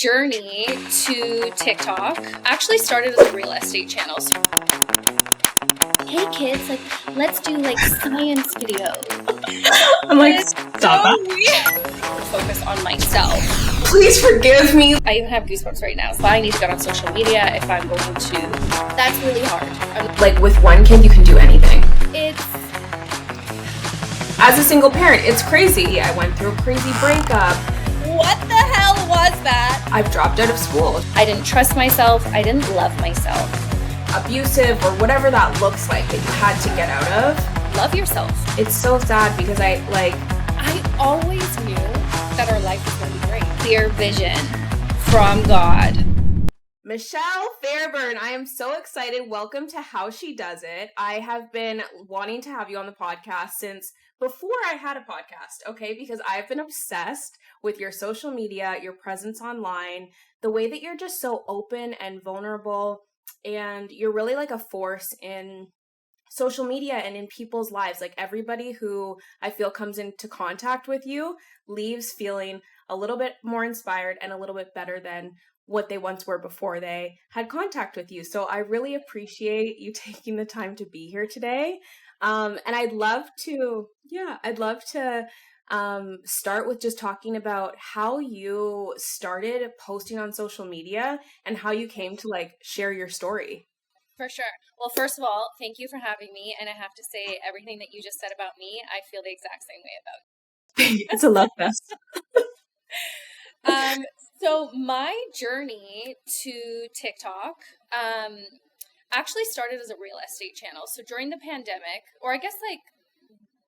journey to TikTok actually started as a real estate channel. So, hey kids, like, let's do like science videos. I'm like, stop that. Focus on myself. Please forgive me. I even have goosebumps right now. So I need to get on social media if I'm going to. That's really hard. Like with one kid, you can do anything. It's. As a single parent, it's crazy. I went through a crazy breakup. What the hell was that? I've dropped out of school. I didn't trust myself. I didn't love myself. Abusive or whatever that looks like that you had to get out of. Love yourself. It's so sad because I always knew that our life was going to be great. Clear vision from God. Michelle Fairburn, I am so excited. Welcome to How She Does It. I have been wanting to have you on the podcast since before I had a podcast, okay? Because I've been obsessed with your social media, your presence online, the way that you're just so open and vulnerable, and you're really like a force in social media and in people's lives. Like everybody who I feel comes into contact with you leaves feeling a little bit more inspired and a little bit better than what they once were before they had contact with you. So I really appreciate you taking the time to be here today. And I'd love to start with just talking about how you started posting on social media and how you came to like share your story. For sure. Well, first of all, thank you for having me. And I have to say, everything that you just said about me, I feel the exact same way about. It's a love fest. So my journey to TikTok actually started as a real estate channel. So during the pandemic, or I guess like,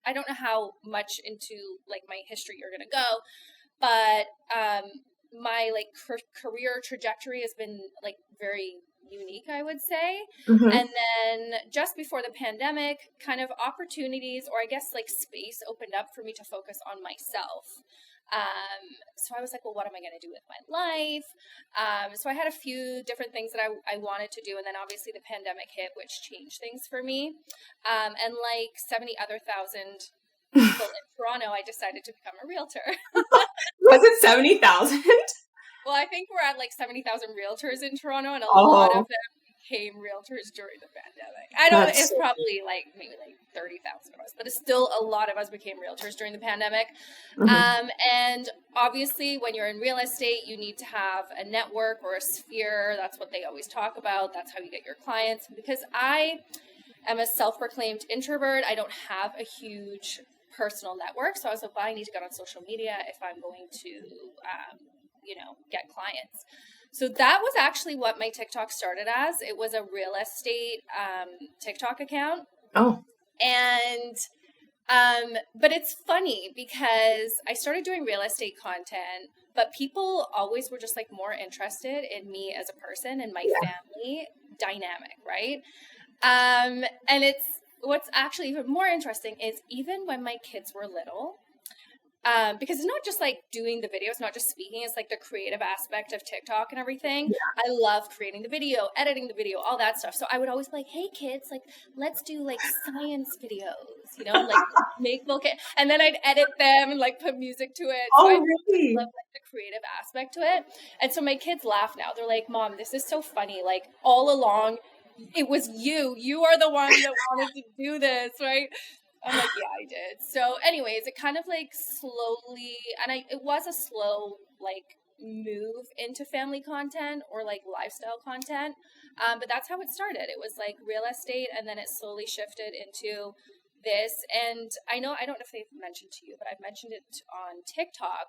I don't know how much into like my history you're going to go, but my like career trajectory has been like very unique, I would say. Mm-hmm. And then just before the pandemic, kind of opportunities, or I guess like space opened up for me to focus on myself. So I was like, well, what am I going to do with my life? So I had a few different things that I wanted to do. And then obviously the pandemic hit, which changed things for me. And like 70 other thousand people in Toronto, I decided to become a realtor. Was it 70,000? Well, I think we're at like 70,000 realtors in Toronto, and a lot of them became realtors during the pandemic. I don't know, it's probably like maybe like 30,000 of us, but it's still a lot of us became realtors during the pandemic. Mm-hmm. And obviously when you're in real estate, you need to have a network or a sphere. That's what they always talk about. That's how you get your clients. Because I am a self-proclaimed introvert, I don't have a huge personal network. So I was like, well, I need to get on social media if I'm going to, get clients. So that was actually what my TikTok started as. It was a real estate TikTok account. Oh. And, but it's funny because I started doing real estate content, but people always were just like more interested in me as a person and my family dynamic, right? And it's, what's actually even more interesting is even when my kids were little, because it's not just like doing the videos, not just speaking, it's like the creative aspect of TikTok and everything. Yeah. I love creating the video, editing the video, all that stuff. So I would always be like, hey kids, like, let's do like science videos, like make little kids. And then I'd edit them and like put music to it. So I really love like the creative aspect to it. And so my kids laugh now. They're like, Mom, this is so funny. Like all along, it was you. You are the one that wanted to do this, right? I'm like, yeah, I did. So anyways, it kind of like slowly, and it was a slow like move into family content or like lifestyle content. But that's how it started. It was like real estate, and then it slowly shifted into this. And I don't know if they've mentioned to you, but I've mentioned it on TikTok.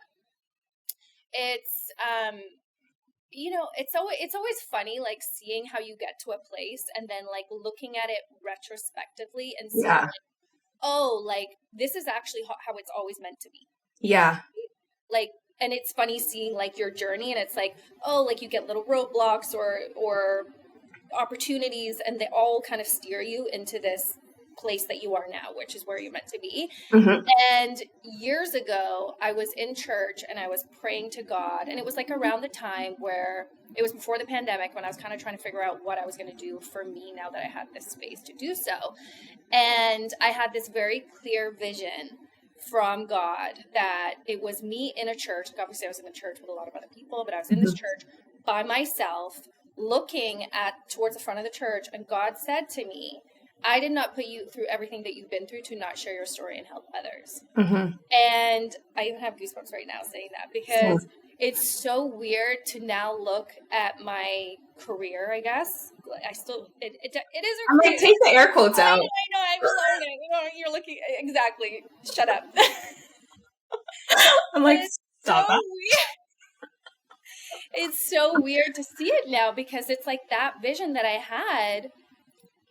It's, it's always funny, like seeing how you get to a place and then like looking at it retrospectively and seeing like, oh, like this is actually how it's always meant to be. Yeah. Like, and it's funny seeing like your journey, and it's like, oh, like you get little roadblocks or opportunities, and they all kind of steer you into this place that you are now, which is where you're meant to be. Mm-hmm. And years ago, I was in church and I was praying to God, and it was like around the time where it was before the pandemic, when I was kind of trying to figure out what I was going to do for me now that I had this space to do so. And I had this very clear vision from God that it was me in a church. Obviously, I was in the church with a lot of other people, but I was in this church by myself, looking towards the front of the church, and God said to me, I did not put you through everything that you've been through to not share your story and help others. And I even have goosebumps right now saying that, because it's so weird to now look at my career, I guess. I still, it is a I'm like, take the air quotes out. I know, I'm alone. You know, you're looking, exactly. Shut up. I'm like, stop so it's so weird to see it now, because it's like that vision that I had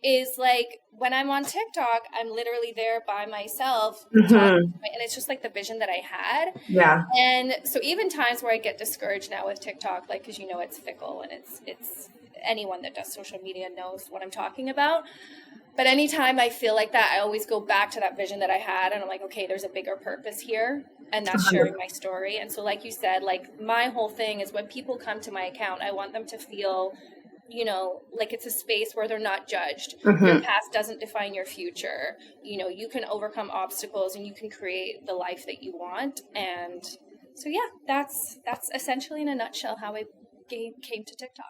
is like when I'm on TikTok, I'm literally there by myself talking, and it's just like the vision that I had. Yeah. And so even times where I get discouraged now with TikTok, like, because you know it's fickle, and it's anyone that does social media knows what I'm talking about. But anytime I feel like that, I always go back to that vision that I had, and I'm like, okay, there's a bigger purpose here, and that's sharing my story. And so, like you said, like my whole thing is when people come to my account, I want them to feel, you know, like it's a space where they're not judged. Your past doesn't define your future. You know, you can overcome obstacles and you can create the life that you want. And so, yeah, that's essentially in a nutshell how I came to TikTok.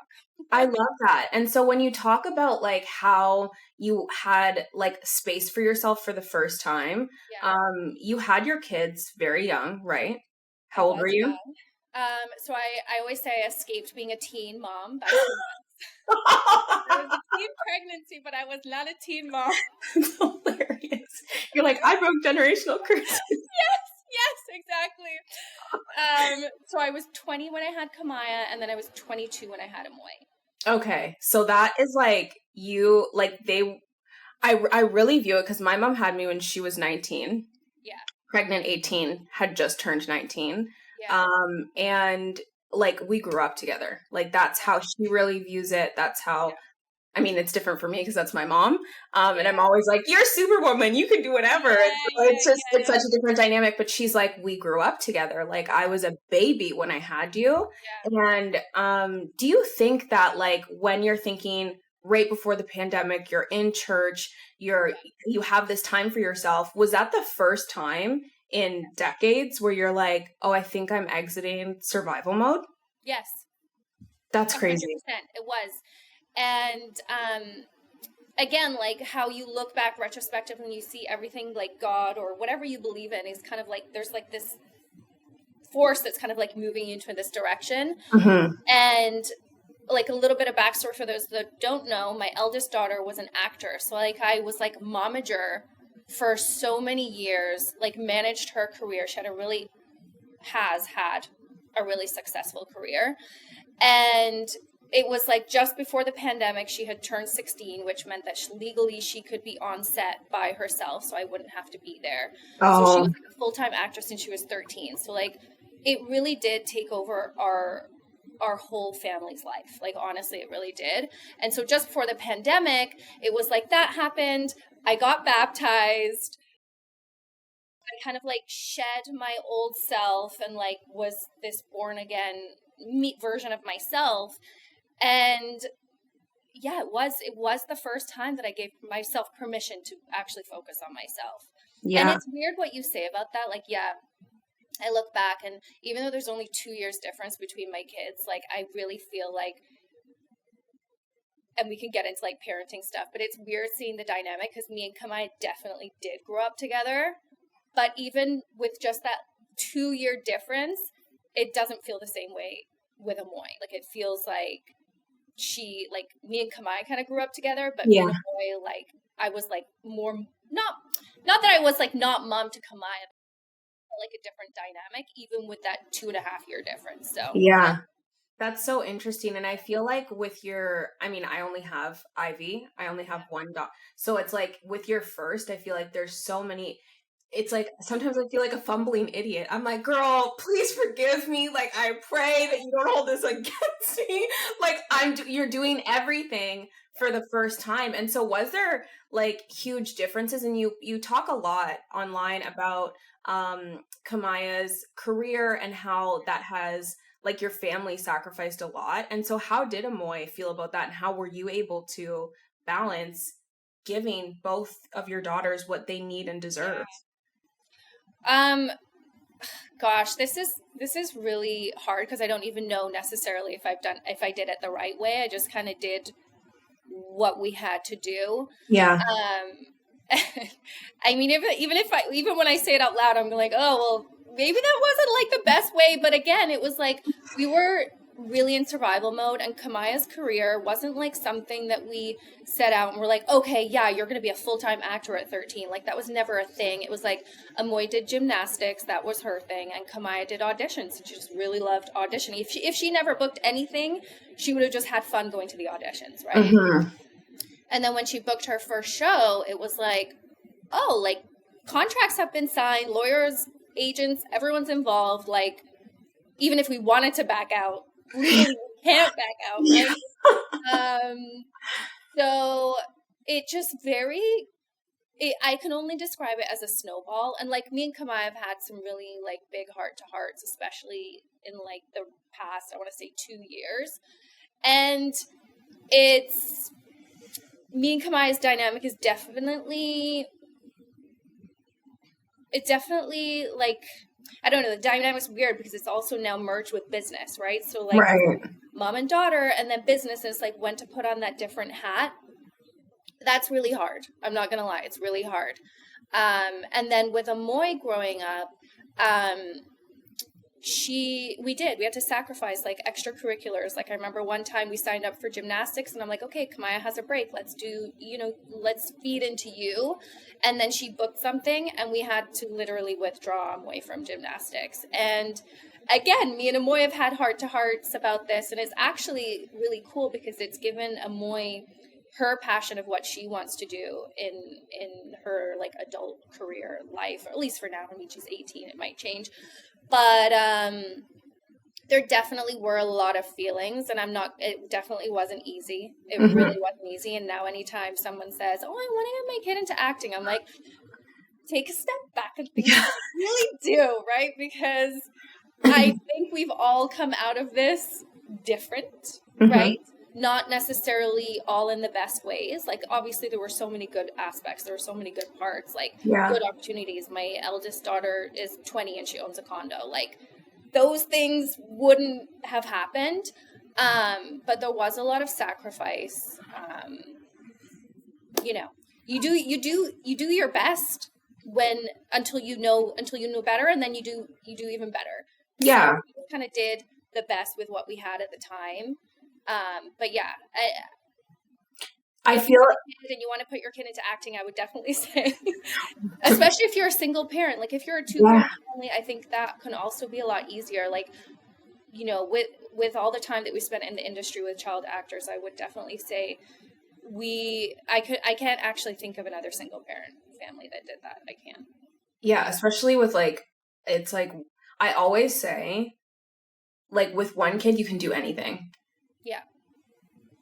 I love that. And so when you talk about like how you had like space for yourself for the first time, you had your kids very young, right? How old were you? Young. So I always say I escaped being a teen mom by 2 months. I was a teen pregnancy, but I was not a teen mom. That's hilarious. You're like, I broke generational curses. Yes, exactly. So I was 20 when I had Kamaya, and then I was 22 when I had Amoy. Okay, so that is like you, like I really view it because my mom had me when she was 19. Yeah. Pregnant 18, had just turned 19. Yeah. And like we grew up together. Like that's how she really views it. That's how, I mean, it's different for me because that's my mom. And I'm always like, you're Superwoman. You can do whatever. It's such a different dynamic. But she's like, we grew up together. Like I was a baby when I had you. Yeah. And do you think that like when you're thinking right before the pandemic, you're in church, you have this time for yourself, was that the first time in decades where you're like, oh, I think I'm exiting survival mode? Yes. That's crazy. 100%. It was. And again, like how you look back retrospectively and you see everything like God or whatever you believe in is kind of like there's like this force that's kind of like moving you into this direction. And like a little bit of backstory for those that don't know, my eldest daughter was an actor. So like I was like momager for so many years, like managed her career. She has had a really successful career. And it was like just before the pandemic, she had turned 16, which meant that legally she could be on set by herself, so I wouldn't have to be there. So she was like a full-time actress since she was 13. So like it really did take over our whole family's life. Like honestly, it really did. And so just before the pandemic, it was like that happened. I got baptized. I kind of like shed my old self and like was this born again version of myself. And yeah, it was the first time that I gave myself permission to actually focus on myself. Yeah. And it's weird what you say about that. Like, yeah, I look back and even though there's only 2 years difference between my kids, like I really feel like, and we can get into like parenting stuff, but it's weird seeing the dynamic because me and Kamai definitely did grow up together. But even with just that 2-year difference, it doesn't feel the same way with Amoy. Like it feels like me and Kamai kind of grew up together, but me and Amoy, like I was like more, not that I was like not mom to Kamai, but like a different dynamic, even with that 2.5-year difference. So yeah. That's so interesting. And I feel like with I only have Ivy. I only have one dog. So it's like with your first, I feel like there's so many. It's like sometimes I feel like a fumbling idiot. I'm like, girl, please forgive me. Like, I pray that you don't hold this against me. Like, you're doing everything for the first time. And so was there like huge differences? And you talk a lot online about Kamaya's career and how that has like your family sacrificed a lot. And so how did Amoy feel about that? And how were you able to balance giving both of your daughters what they need and deserve? Um, Gosh, this is really hard because I don't even know necessarily if I did it the right way. I just kind of did what we had to do. Yeah. I mean, even when I say it out loud, I'm like, oh well, maybe that wasn't like the best way. But again, it was like we were really in survival mode, and Kamaya's career wasn't like something that we set out and we're like, okay, yeah, you're going to be a full-time actor at 13. Like that was never a thing. It was like Amoy did gymnastics, that was her thing, and Kamaya did auditions. She just really loved auditioning. If she never booked anything, she would have just had fun going to the auditions, right? Mm-hmm. And then when she booked her first show, it was like, oh, like contracts have been signed, lawyers, agents, everyone's involved. Like, even if we wanted to back out, we can't back out, right? So it just I can only describe it as a snowball. And like me and Kamai have had some really like big heart to hearts, especially in like the past, I want to say 2 years. And it's me and Kamai's dynamic is definitely like, I don't know, the dynamic's weird because it's also now merged with business, right? So like mom and daughter and then business is like when to put on that different hat. That's really hard. I'm not going to lie. It's really hard. And then with Amoy growing up, we had to sacrifice like extracurriculars. Like I remember one time we signed up for gymnastics and I'm like, okay, Kamaya has a break. Let's feed into you. And then she booked something and we had to literally withdraw Amoy from gymnastics. And again, me and Amoy have had heart to hearts about this. And it's actually really cool because it's given Amoy her passion of what she wants to do in her like adult career life, or at least for now. I mean, she's 18, it might change. But there definitely were a lot of feelings, and it definitely wasn't easy. It really wasn't easy. And now anytime someone says, oh, I want to get my kid into acting, I'm like, take a step back and think what you really do, right? Because I think we've all come out of this different, right? Not necessarily all in the best ways. Like, obviously, there were so many good aspects. There were so many good parts, like good opportunities. My eldest daughter is 20 and she owns a condo. Like, those things wouldn't have happened. But there was a lot of sacrifice. You do your best until you know better, and then you do even better. Yeah. So we kind of did the best with what we had at the time. But yeah, I feel and you want to put your kid into acting, I would definitely say, especially if you're a single parent. Like if you're a 2-parent family, I think that can also be a lot easier. Like, with all the time that we spent in the industry with child actors, I would definitely say I can't actually think of another single parent family that did that. I can't. Yeah, especially with like, it's like, I always say, like with one kid, you can do anything. Yeah.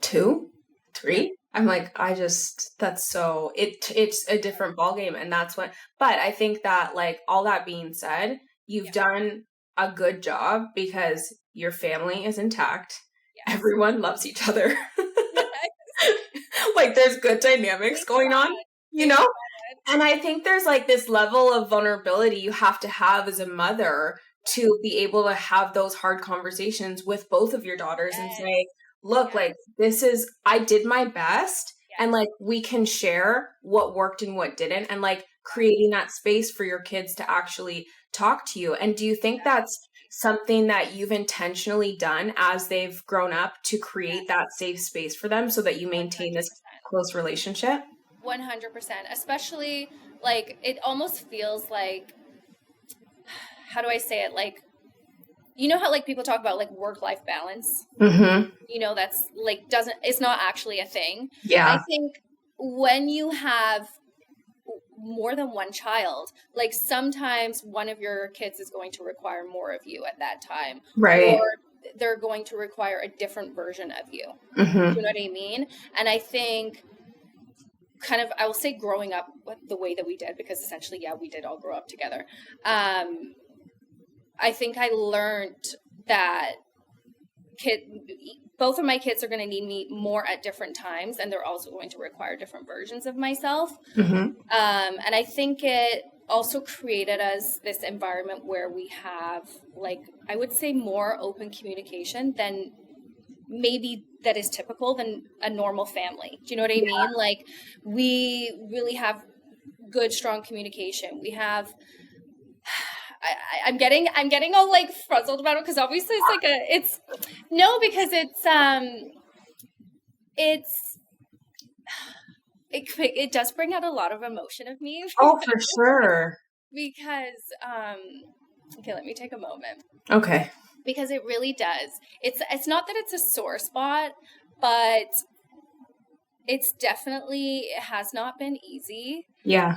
2, 3. I'm like, that's so, it's a different ballgame. And that's what, but I think that like all that being said, you've done a good job because your family is intact. Yes. Everyone loves each other. Like there's good dynamics going on, And I think there's like this level of vulnerability you have to have as a mother to be able to have those hard conversations with both of your daughters and say, look, like I did my best and like we can share what worked and what didn't, and like creating that space for your kids to actually talk to you. And do you think that's something that you've intentionally done as they've grown up to create that safe space for them so that you maintain 100%. This close relationship? 100%, especially like it almost feels like, how do I say it? Like, you know how like people talk about like work-life balance? That's like it's not actually a thing. Yeah. I think when you have more than one child, like sometimes one of your kids is going to require more of you at that time. Right. Or they're going to require a different version of you. You know what I mean? And I think kind of, I will say growing up the way that we did, because essentially, we did all grow up together. I think I learned that both of my kids are going to need me more at different times, and they're also going to require different versions of myself. And I think it also created us this environment where we have, like, I would say more open communication than maybe that is typical than a normal family. Do you know what I mean? Like, we really have good, strong communication. We have, I'm getting all like frazzled about it because obviously it's like it's it does bring out a lot of emotion of me. Oh, for sure. Because okay, let me take a moment. Okay. Because it really does. It's not that it's a sore spot, but it's definitely, it has not been easy. Yeah.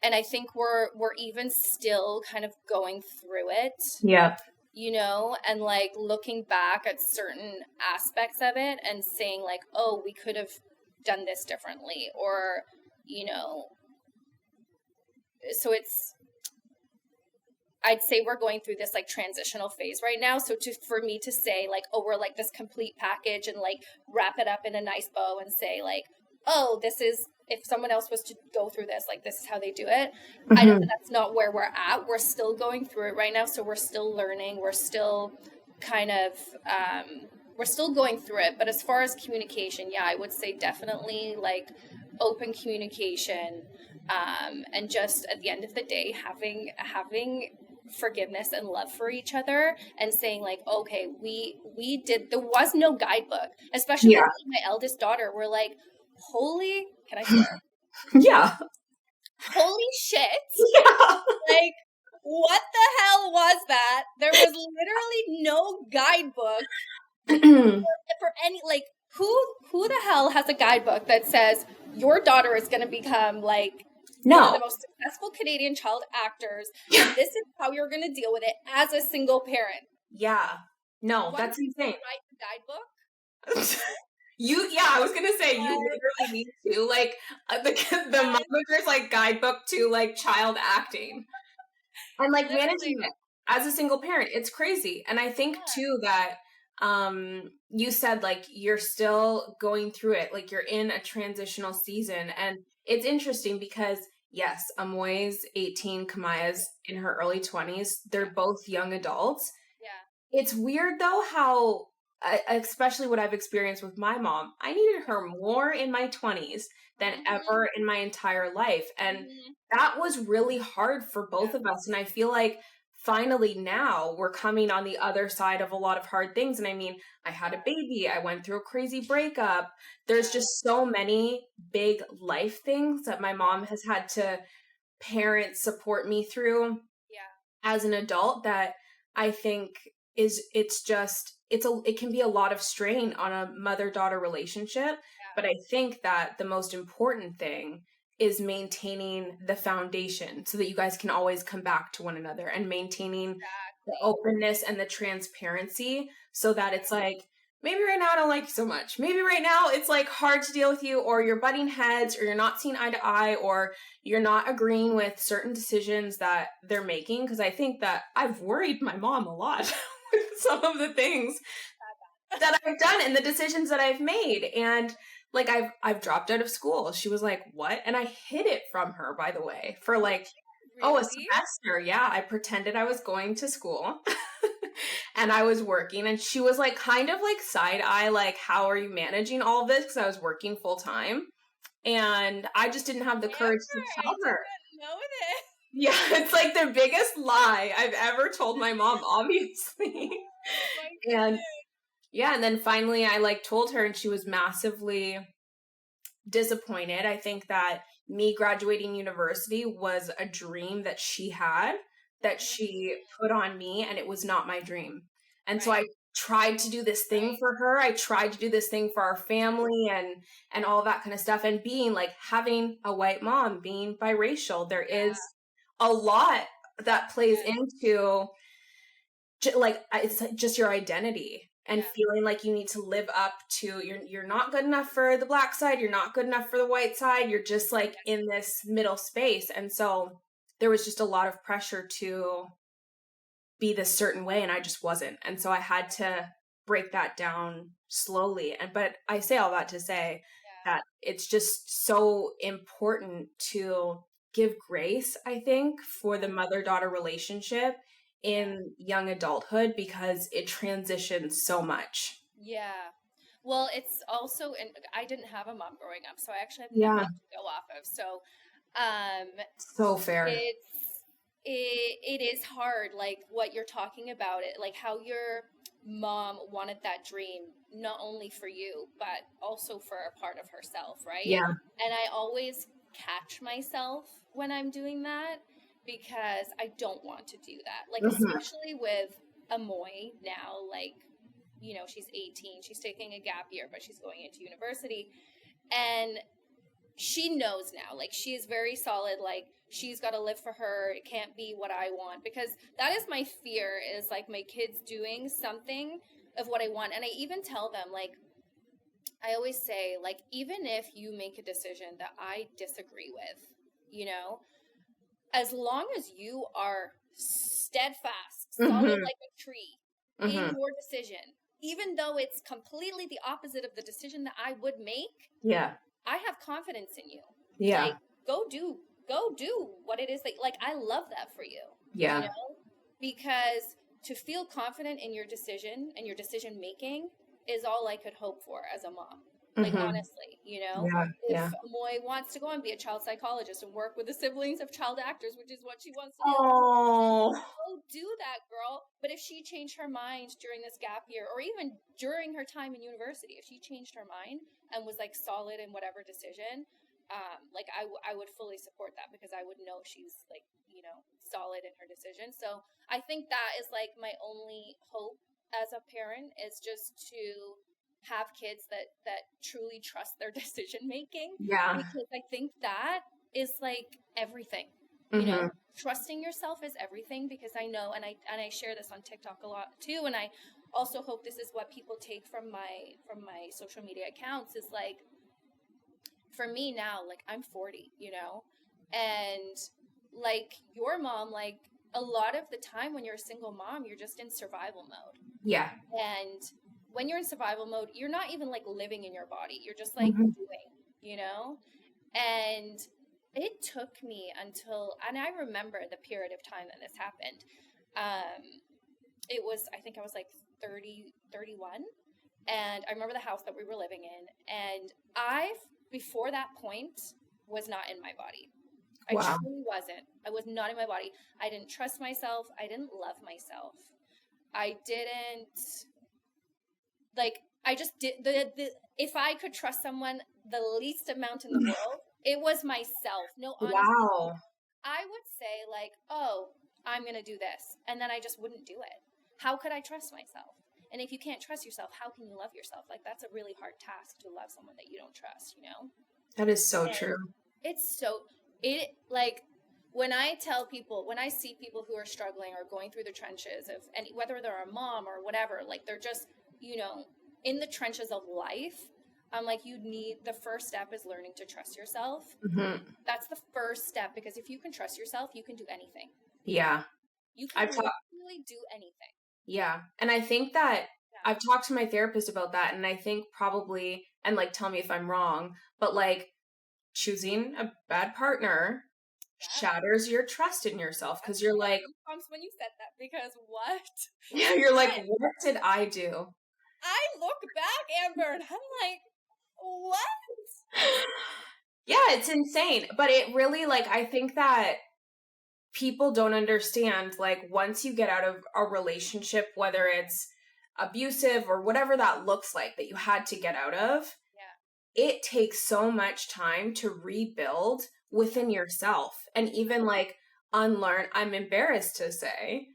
And I think we're even still kind of going through it. Yeah. You know, and like looking back at certain aspects of it and saying like, oh, we could have done this differently, or, you know, so I'd say we're going through this like transitional phase right now. So for me to say like, oh, we're like this complete package and like wrap it up in a nice bow and say like, oh, this is, if someone else was to go through this, like this is how they do it. I don't, that's not where we're at. We're still going through it right now. So we're still learning. We're still kind of, we're still going through it. But as far as communication, yeah, I would say definitely like open communication, and just at the end of the day, having forgiveness and love for each other, and saying like, okay, we did, there was no guidebook, especially with my eldest daughter. We're like, holy, can I swear? Yeah. Holy shit. Yeah. Like, what the hell was that? There was literally no guidebook for any, like, who the hell has a guidebook that says your daughter is going to become like one of the most successful Canadian child actors, and this is how you're going to deal with it as a single parent? Yeah. No, that's insane. Write the guidebook? I was gonna say, you literally need to, like, the mother's, like, guidebook to, like, child acting. And, like, managing it as a single parent. It's crazy. And I think, too, that, you said, like, you're still going through it. Like, you're in a transitional season. And it's interesting because, yes, Amoy's 18, Kamaya's in her early 20s. They're both young adults. Yeah. It's weird, though, how, especially what I've experienced with my mom, I needed her more in my 20s than ever in my entire life. And that was really hard for both of us. And I feel like finally now we're coming on the other side of a lot of hard things. And I mean, I had a baby, I went through a crazy breakup. There's just so many big life things that my mom has had to parent support me through as an adult, that I think it can be a lot of strain on a mother-daughter relationship. But I think that the most important thing is maintaining the foundation so that you guys can always come back to one another, and maintaining the openness and the transparency, so that it's like, maybe right now I don't like you so much. Maybe right now it's like hard to deal with you, or you're butting heads, or you're not seeing eye to eye, or you're not agreeing with certain decisions that they're making. Because I think that I've worried my mom a lot with some of the things that I've done and the decisions that I've made. And like, I've dropped out of school. She was like, what? And I hid it from her, by the way, for like, a semester. Yeah. I pretended I was going to school and I was working, and she was like, kind of like side eye, like, how are you managing all of this? Because I was working full time, and I just didn't have the courage to tell her. Know this. Yeah, it's like the biggest lie I've ever told my mom, obviously. And yeah, and then finally I like told her, and she was massively disappointed. I think that me graduating university was a dream that she had, that she put on me, and it was not my dream. And so I tried to do this thing for her. I tried to do this thing for our family, and all that kind of stuff. And being like, having a white mom, being biracial, there is a lot that plays into like, it's just your identity, and feeling like you need to live up to, you're not good enough for the black side, you're not good enough for the white side, you're just like in this middle space. And so there was just a lot of pressure to be this certain way, and I just wasn't. And so I had to break that down slowly. But I say all that to say that it's just so important to give grace, I think, for the mother-daughter relationship in young adulthood because it transitions so much. Yeah. Well, it's also, and I didn't have a mom growing up, so I actually have Yeah, nothing to go off of. So, um, so fair. it is hard, like what you're talking about, it like how your mom wanted that dream not only for you but also for a part of herself, right? Yeah. And I always catch myself when I'm doing that because I don't want to do that, like Hmm. especially with Amoy now, like, you know, she's 18, she's taking a gap year but she's going into university, and she knows now, like she is very solid, like she's got to live for her, it can't be what I want, because that is my fear, is like my kids doing something of what I want. And I even tell them, like, I always say, like, even if you make a decision that I disagree with, you know, as long as you are steadfast, solid Hmm. like a tree in Hmm. your decision, even though it's completely the opposite of the decision that I would make, Yeah. I have confidence in you. Yeah. Like, go do what it is that, like, I love that for you, you Yeah. know? Because to feel confident in your decision and your decision making is all I could hope for as a mom. Like, Hmm. honestly, you know, Yeah. if Yeah. Moy wants to go and be a child psychologist and work with the siblings of child actors, which is what she wants to do, Oh. go do that, girl. But if she changed her mind during this gap year, or even during her time in university, if she changed her mind and was like solid in whatever decision, like I would fully support that, because I would know she's like, you know, solid in her decision. So I think that is like my only hope as a parent, is just to have kids that truly trust their decision making, Yeah. because I think that is like everything, you know, Hmm. trusting yourself is everything. Because I know, and I share this on TikTok a lot too, and I also hope this is what people take from my social media accounts, is like, for me now, like I'm 40, you know, and like your mom, like a lot of the time when you're a single mom, you're just in survival mode. Yeah. And when you're in survival mode, you're not even like living in your body, you're just like Hmm. doing, you know. And it took me until, and I remember the period of time that this happened. It was, I think I was like 30, 31. And I remember the house that we were living in. And I, before that point, was not in my body. I Wow. truly wasn't. I was not in my body. I didn't trust myself. I didn't love myself. I didn't, like, I just did the if I could trust someone the least amount in the world, it was myself. No, honestly, Wow. I would say like, oh, I'm going to do this. And then I just wouldn't do it. How could I trust myself? And if you can't trust yourself, how can you love yourself? Like, that's a really hard task, to love someone that you don't trust, you know? That is so And true. it's so, it like, when I tell people, when I see people who are struggling or going through the trenches of, and whether they're a mom or whatever, like they're just, you know, in the trenches of life, I'm like, you need, the first step is learning to trust yourself. Hmm. That's the first step, because if you can trust yourself, you can do anything. Yeah. You can I've talked. literally do anything. Yeah. And I think that Yeah. I've talked to my therapist about that, and I think probably, and like, tell me if I'm wrong, but like, choosing a bad partner Yeah. shatters your trust in yourself because you're like, Goosebumps when you said that, because what? yeah, you're like, When what did I do? I look back, Amber, and I'm like, what? Yeah, it's insane. But it really, like, I think that people don't understand, like, once you get out of a relationship, whether it's abusive or whatever that looks like that you had to get out of, Yeah. it takes so much time to rebuild within yourself and even like unlearn. I'm embarrassed to say,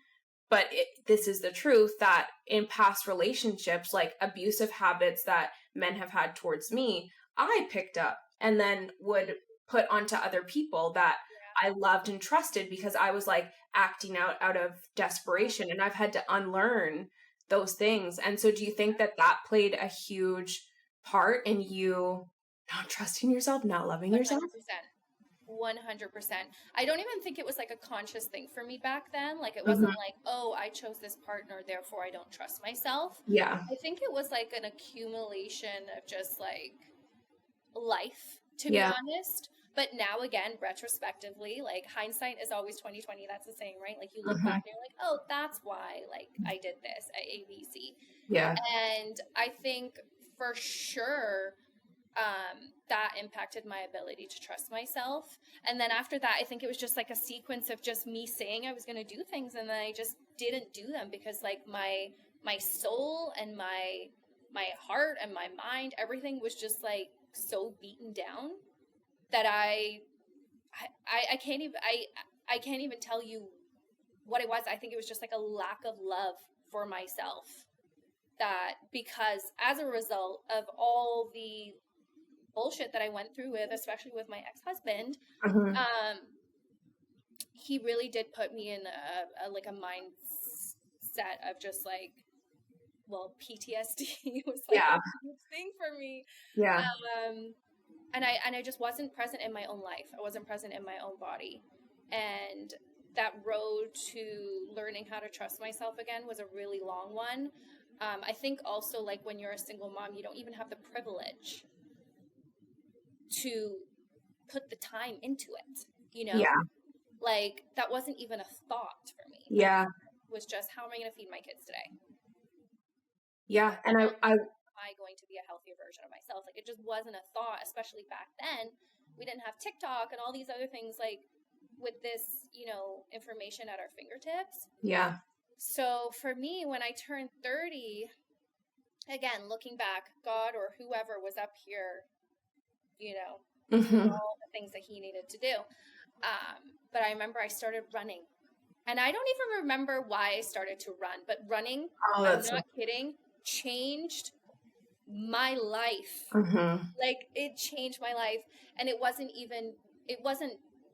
but this is the truth, that in past relationships, like abusive habits that men have had towards me, I picked up and then would put onto other people that I loved and trusted because I was like acting out of desperation, and I've had to unlearn those things. And so do you think that that played a huge part in you not trusting yourself, not loving yourself? 100%. 100%. I don't even think it was like a conscious thing for me back then. Like, it Hmm. wasn't like, oh, I chose this partner, therefore I don't trust myself. Yeah. I think it was like an accumulation of just like life, to be Yeah. honest. But now again, retrospectively, like hindsight is always 2020. That's the saying, right? Like you look Mm-hmm. back and you're like, oh, that's why like I did this at ABC. Yeah. And I think for sure that impacted my ability to trust myself. And then after that, I think it was just like a sequence of just me saying I was going to do things, and then I just didn't do them because like my soul and my heart and my mind, everything was just like so beaten down that I can't even I can't even tell you what it was. I think it was just like a lack of love for myself, that because as a result of all the bullshit that I went through with, especially with my ex-husband, Mm-hmm. he really did put me in a like a mindset of just like, well, PTSD was like Yeah. a huge thing for me. Yeah. And I just wasn't present in my own life. I wasn't present in my own body. And that road to learning how to trust myself again was a really long one. I think also like when you're a single mom, you don't even have the privilege to put the time into it, you know? Yeah. Like that wasn't even a thought for me. Yeah. It was just, how am I going to feed my kids today? Yeah. And I Am I going to be a healthier version of myself? Like it just wasn't a thought, especially back then. We didn't have TikTok and all these other things like with this, you know, information at our fingertips. yeah. So for me, when I turned 30, again, looking back, God or whoever was up here, you know, Mm-hmm. all the things that he needed to do. But I remember I started running. And I don't even remember why I started to run, but running, Oh, I'm that's not kidding, changed my life. mm-hmm. Like it changed my life. And it wasn't,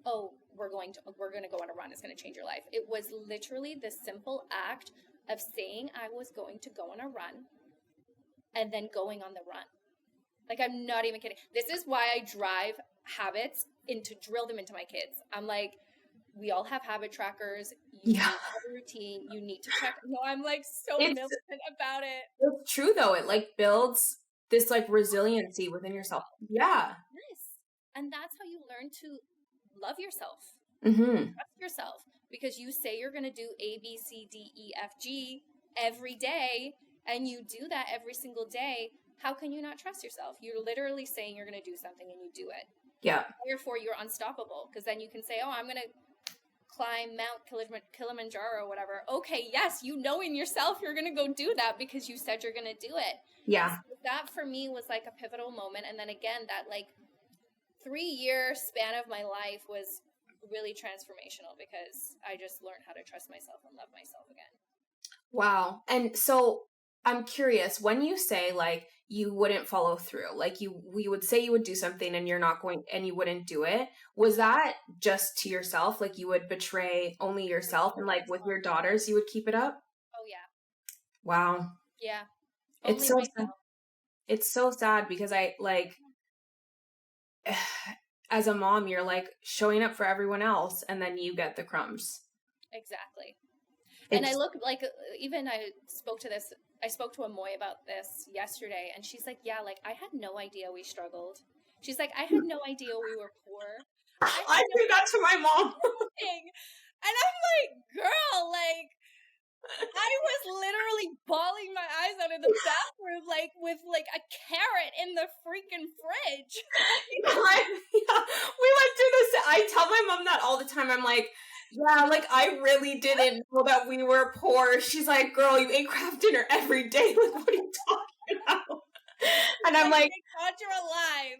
oh, we're going to go on a run, it's going to change your life. It was literally the simple act of saying I was going to go on a run and then going on the run. Like, I'm not even kidding. This is why I drive habits drill them into my kids. I'm like, we all have habit trackers. You Yeah. need to have a routine. You need to check. No, I'm like so It's militant about it. it's true though. It like builds this like resiliency within yourself. Yeah. Yes. And that's how you learn to love yourself, Mm-hmm. trust yourself, because you say you're going to do A, B, C, D, E, F, G every day, and you do that every single day. How can you not trust yourself? You're literally saying you're going to do something and you do it. Yeah. Therefore, you're unstoppable, because then you can say, oh, I'm going to climb Mount Kilimanjaro or whatever. Okay, yes, you know in yourself you're going to go do that because you said you're going to do it. Yeah. So that for me was like a pivotal moment. And then again, that like 3-year span of my life was really transformational because I just learned how to trust myself and love myself again. Wow. And so I'm curious, when you say like you wouldn't follow through, like we would say you would do something and you're not going and you wouldn't do it, was that just to yourself? Like you would betray only yourself, and like with your daughters you would keep it up? Oh yeah. Wow. Yeah. It's Only so sad. myself. It's so sad because I like as a mom you're like showing up for everyone else and then you get the crumbs. Exactly. It's, and I look like, even I spoke to a Moy about this yesterday, and she's like, yeah, like I had no idea we struggled. She's like, I had no idea we were poor. I do that to my mom. Thing. And I'm like, girl, like I was literally bawling my eyes out in the bathroom, like with like a carrot in the freaking fridge. We went through this. I tell my mom that all the time. I'm like, yeah, like I really didn't know that we were poor. She's like, girl, you ate Kraft dinner every day. Like, what are you talking about? And I'm like, thank God you're alive.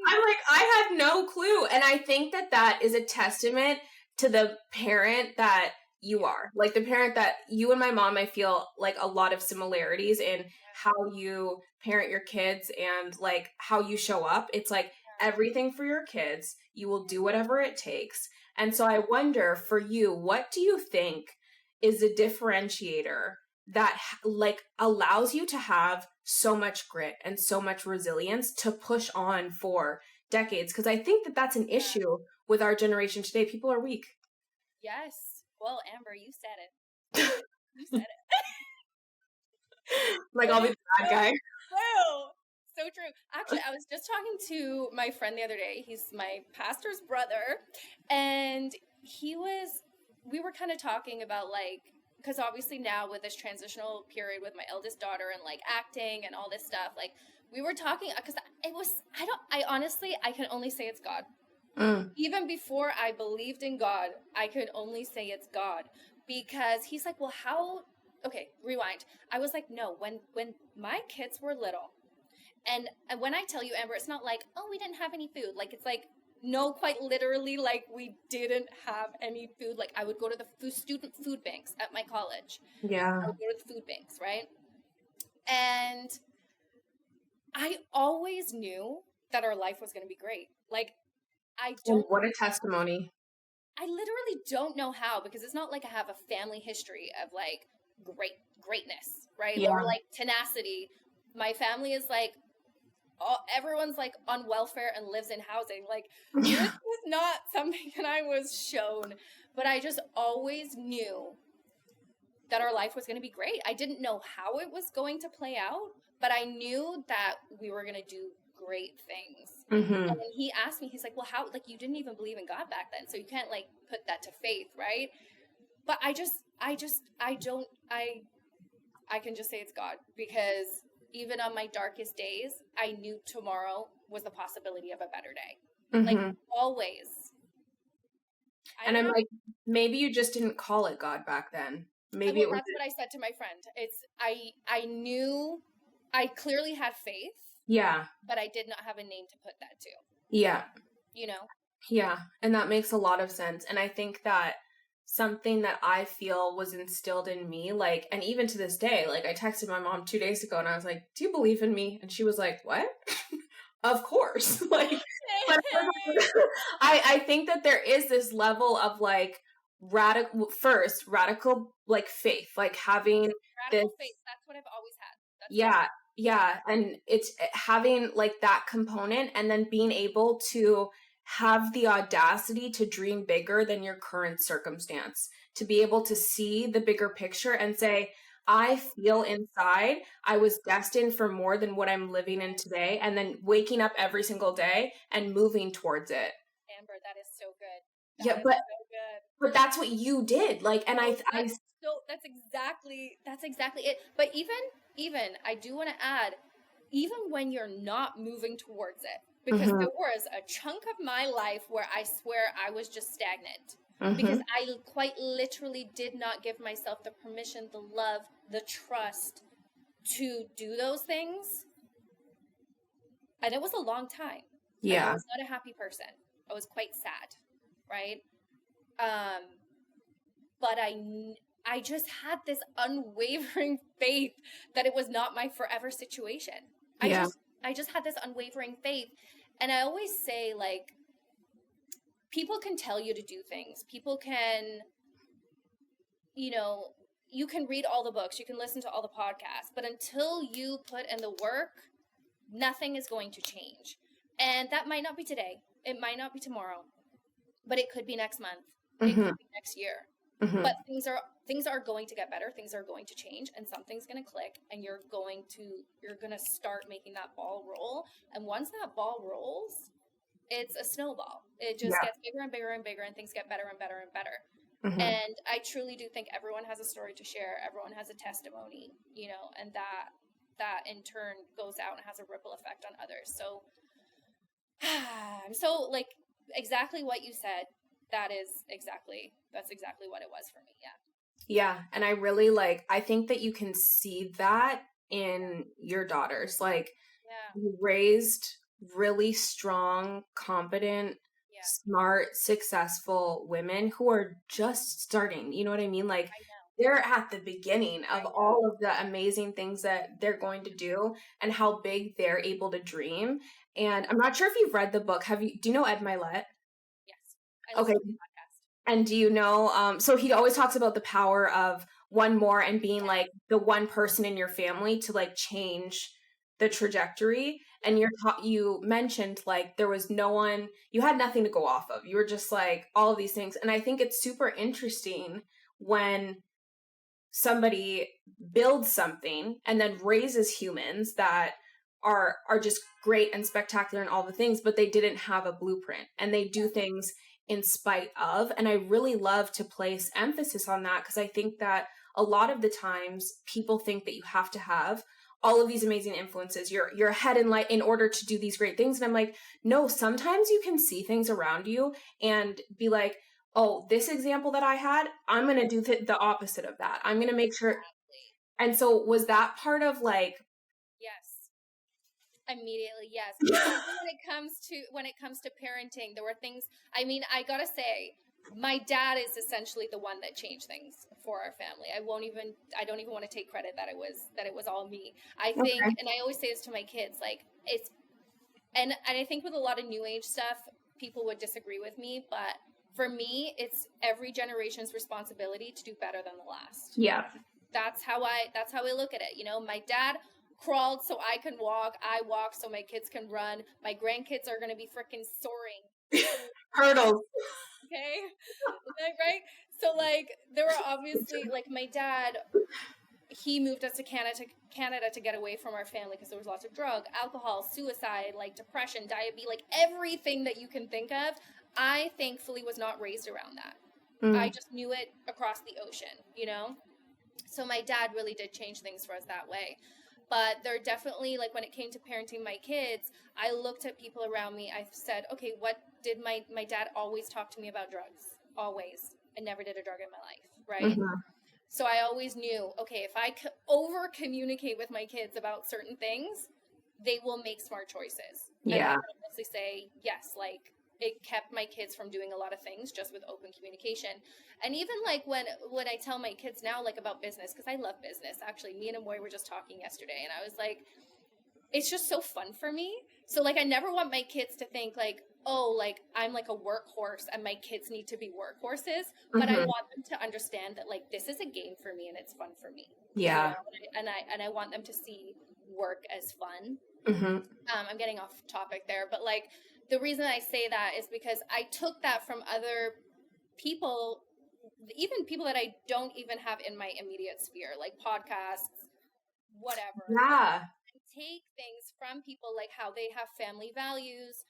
I'm like, I had no clue. And I think that that is a testament to the parent that you are. Like the parent that you and my mom, I feel like a lot of similarities in how you parent your kids and like how you show up. It's like everything for your kids. You will do whatever it takes. And so I wonder for you, what do you think is a differentiator that like allows you to have so much grit and so much resilience to push on for decades? Because I think that that's an issue with our generation today. People are weak. Yes. Well, Amber, you said it. You said it. Like I'll be the bad guy. True. So true. Actually, I was just talking to my friend the other day. He's my pastor's brother. And we were kind of talking about like, because obviously now with this transitional period with my eldest daughter and like acting and all this stuff, like we were talking, because I honestly, I can only say it's God. Even before I believed in God, I could only say it's God, because he's like, well, how, okay, rewind. I was like, no, when my kids were little, and when I tell you, Amber, it's not like, oh, we didn't have any food. Like, it's like, no, quite literally, like, we didn't have any food. Like, I would go to the student food banks at my college. Yeah. I would go to the food banks, right? And I always knew that our life was going to be great. Like, What a testimony. I literally don't know how, because it's not like I have a family history of, like, greatness, right? Yeah. Or, like, tenacity. My family is, like, everyone's like on welfare and lives in housing. Like, this was not something that I was shown, but I just always knew that our life was going to be great. I didn't know how it was going to play out, but I knew that we were going to do great things. And when he asked me, he's like, well, how, like, you didn't even believe in God back then, so you can't like put that to faith, right? But I can just say it's God, because even on my darkest days, I knew tomorrow was the possibility of a better day. Like, always. And I'm like, maybe you just didn't call it God back then. Maybe it was. That's what I said to my friend. I knew, I clearly had faith. Yeah. But I did not have a name to put that to. Yeah. You know? Yeah. And that makes a lot of sense. And I think that something that I feel was instilled in me, like, and even to this day, like, I texted my mom 2 days ago and I was like, do you believe in me? And she was like, what? Of course. Like, but I think that there is this level of like radical like faith, like having radical faith. That's what I've always had. Yeah. And it's having like that component, and then being able to have the audacity to dream bigger than your current circumstance, to be able to see the bigger picture and say, I feel inside I was destined for more than what I'm living in today, and then waking up every single day and moving towards it. Amber, that is so good. Yeah, but that's what you did. Like, and that's exactly it. But even I do want to add, even when you're not moving towards it, because there was a chunk of my life where I swear I was just stagnant. Because I quite literally did not give myself the permission, the love, the trust to do those things. And it was a long time. Yeah. And I was not a happy person. I was quite sad, right? But I just had this unwavering faith that it was not my forever situation. Yeah. I just had this unwavering faith. And I always say, like, people can tell you to do things. People can, you can read all the books, you can listen to all the podcasts, but until you put in the work, nothing is going to change. And that might not be today. It might not be tomorrow, but it could be next month. It could be next year. But things are going to get better. Things are going to change, and something's going to click, and you're going to start making that ball roll. And once that ball rolls, it's a snowball. It just gets bigger and bigger and bigger, and things get better and better and better. And I truly do think everyone has a story to share. Everyone has a testimony, and that in turn goes out and has a ripple effect on others. So I'm so, like, exactly what you said. That's exactly what it was for me. Yeah. And I really I think that you can see that in your daughters. Like, you raised really strong, competent, smart, successful women who are just starting. You know what I mean? Like, they're at the beginning of all of the amazing things that they're going to do and how big they're able to dream. And I'm not sure if you've read the book. Do you know Ed Milet? Yes. Okay. And do you know, so he always talks about the power of one more and being like the one person in your family to like change the trajectory. And you mentioned like there was no one, you had nothing to go off of. You were just like all of these things. And I think it's super interesting when somebody builds something and then raises humans that are just great and spectacular and all the things, but they didn't have a blueprint, and they do things in spite of. And I really love to place emphasis on that, because I think that a lot of the times people think that you have to have all of these amazing influences, you're ahead in life in order to do these great things. And I'm like, no, sometimes you can see things around you and be like, oh, this example that I had, I'm going to do the opposite of that. I'm going to make sure. Exactly. And so was that part of like, Yes. Immediately, yes. Even when it comes to parenting, there were things, I mean, I gotta say, my dad is essentially the one that changed things for our family. I don't even want to take credit that it was all me. I think, okay. and I always say this to my kids, like and I think with a lot of new age stuff, people would disagree with me, but for me, it's every generation's responsibility to do better than the last. Yeah. That's how I look at it. You know, my dad crawled so I can walk. I walk so my kids can run. My grandkids are going to be freaking soaring. Hurdles. Okay. Right. So like, there were obviously, like, my dad, he moved us to Canada to get away from our family because there was lots of drug, alcohol, suicide, like depression, diabetes, like everything that you can think of. I thankfully was not raised around that. I just knew it across the ocean, you know? So my dad really did change things for us that way. But there definitely, like, when it came to parenting my kids, I looked at people around me. I said, okay, what did my dad always talk to me about drugs? Always. I never did a drug in my life, right? Mm-hmm. So I always knew, okay, if I over communicate with my kids about certain things, they will make smart choices. Yeah. And I can honestly say, yes, like, it kept my kids from doing a lot of things just with open communication. And even like when I tell my kids now, like, about business, because I love business. Actually, me and Amoy were just talking yesterday, and I was like, it's just so fun for me. So like, I never want my kids to think like, oh, like, I'm like a workhorse and my kids need to be workhorses. But I want them to understand that, like, this is a game for me and it's fun for me. Yeah. You know? And I want them to see work as fun. I'm getting off topic there, but like, the reason I say that is because I took that from other people, even people that I don't even have in my immediate sphere, like podcasts, whatever. Yeah. I take things from people, like how they have family values,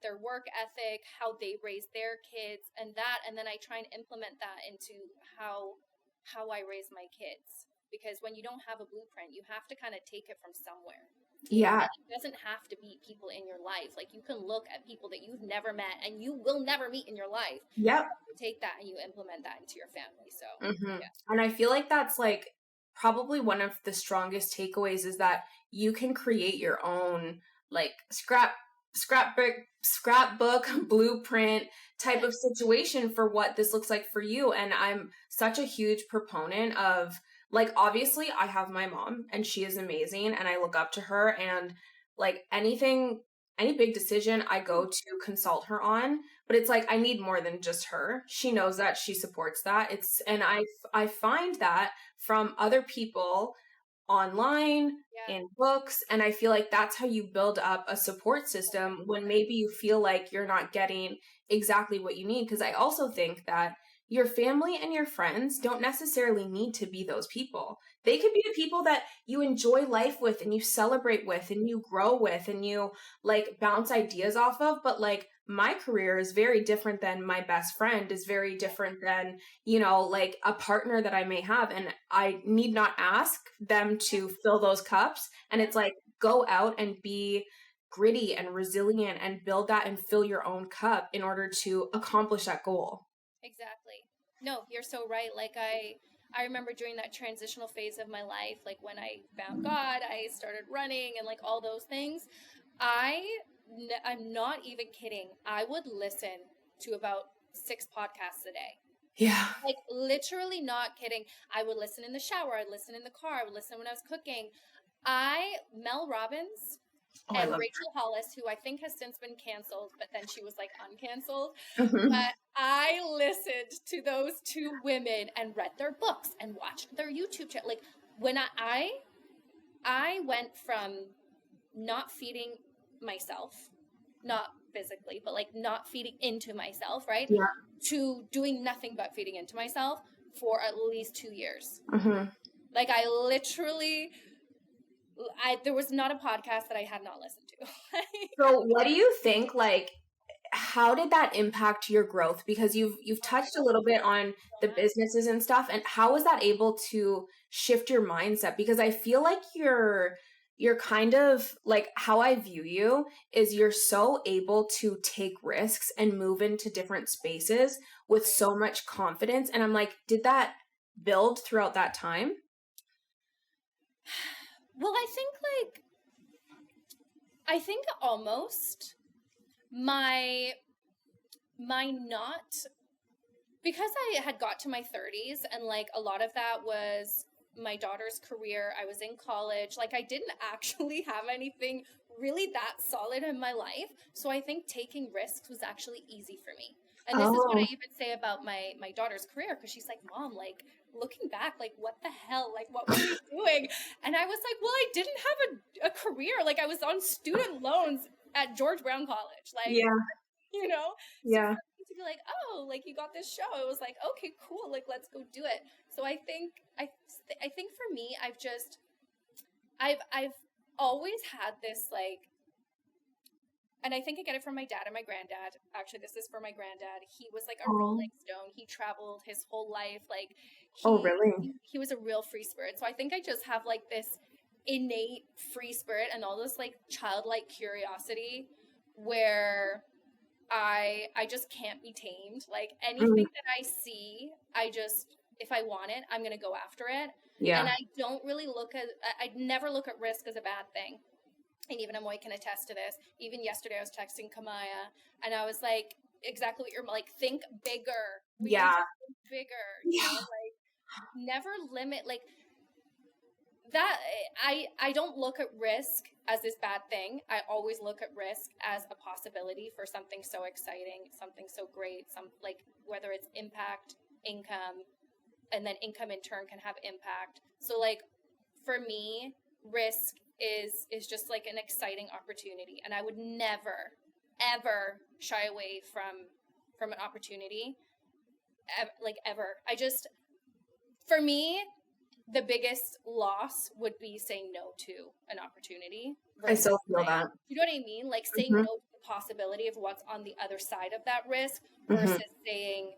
their work ethic, how they raise their kids, and then I try and implement that into how I raise my kids. Because when you don't have a blueprint, you have to kind of take it from somewhere. Yeah. It doesn't have to be people in your life. Like, you can look at people that you've never met and you will never meet in your life. Yep. You take that and you implement that into your family. So, yeah. And I feel like that's like probably one of the strongest takeaways, is that you can create your own like scrapbook blueprint type of situation for what this looks like for you. And I'm such a huge proponent of, like, obviously I have my mom and she is amazing and I look up to her, and like any big decision I go to consult her on, but it's like I need more than just her. She knows that, she supports that. And I find that from other people online, in books, and I feel like that's how you build up a support system when maybe you feel like you're not getting exactly what you need. Because I also think that your family and your friends don't necessarily need to be those people. They could be the people that you enjoy life with and you celebrate with and you grow with and you like bounce ideas off of. But like, my career is very different than my best friend, is very different than, you know, like a partner that I may have. And I need not ask them to fill those cups. And it's like, go out and be gritty and resilient and build that and fill your own cup in order to accomplish that goal. Exactly. No, you're so right. Like, I remember during that transitional phase of my life, like when I found God, I started running and like all those things. I'm not even kidding. I would listen to about 6 podcasts a day. Yeah. Like, literally not kidding. I would listen in the shower. I'd listen in the car. I would listen when I was cooking. Mel Robbins and Rachel Hollis, who I think has since been canceled, but then she was like uncanceled. But I listened to those 2 women and read their books and watched their YouTube channel. Like, when I went from not feeding myself, not physically, but like not feeding into myself, right? Yeah. To doing nothing but feeding into myself for at least 2 years. Like, I literally There was not a podcast that I had not listened to. So what do you think, like, how did that impact your growth? Because you've touched a little bit on the businesses and stuff, and how was that able to shift your mindset? Because I feel like you're kind of like, how I view you is you're so able to take risks and move into different spaces with so much confidence. And I'm like, did that build throughout that time? Well, I think almost my not, because I had got to my 30s and like a lot of that was my daughter's career. I was in college. Like I didn't actually have anything really that solid in my life. So I think taking risks was actually easy for me. And this is what I even say about my daughter's career, because she's like, Mom, like looking back, like what the hell? Like what were you doing? And I was like, well, I didn't have a career. Like I was on student loans at George Brown College. Like, Yeah. you know? So Yeah. to be like, oh, like you got this show, it was like, okay, cool, like let's go do it. So I think for me, I've always had this like, and I think I get it from my dad and my granddad. Actually, this is for my granddad. He was like a Rolling Stone. He traveled his whole life. Like he was a real free spirit. So I think I just have like this innate free spirit and all this like childlike curiosity where I just can't be tamed. Like anything that I see, if I want it, I'm going to go after it. Yeah. And I don't really I never look at risk as a bad thing. And even Amoy can attest to this. Even yesterday I was texting Kamaya and I was like, exactly what you're like, think bigger. Think bigger. You know, like never limit, like that. I don't look at risk as this bad thing. I always look at risk as a possibility for something so exciting, something so great, like whether it's impact, income, and then income in turn can have impact. So like for me, risk is just like an exciting opportunity, and I would never ever shy away from an opportunity, like ever. For me, the biggest loss would be saying no to an opportunity. I still feel that. You know what I mean? Like saying no to the possibility of what's on the other side of that risk versus saying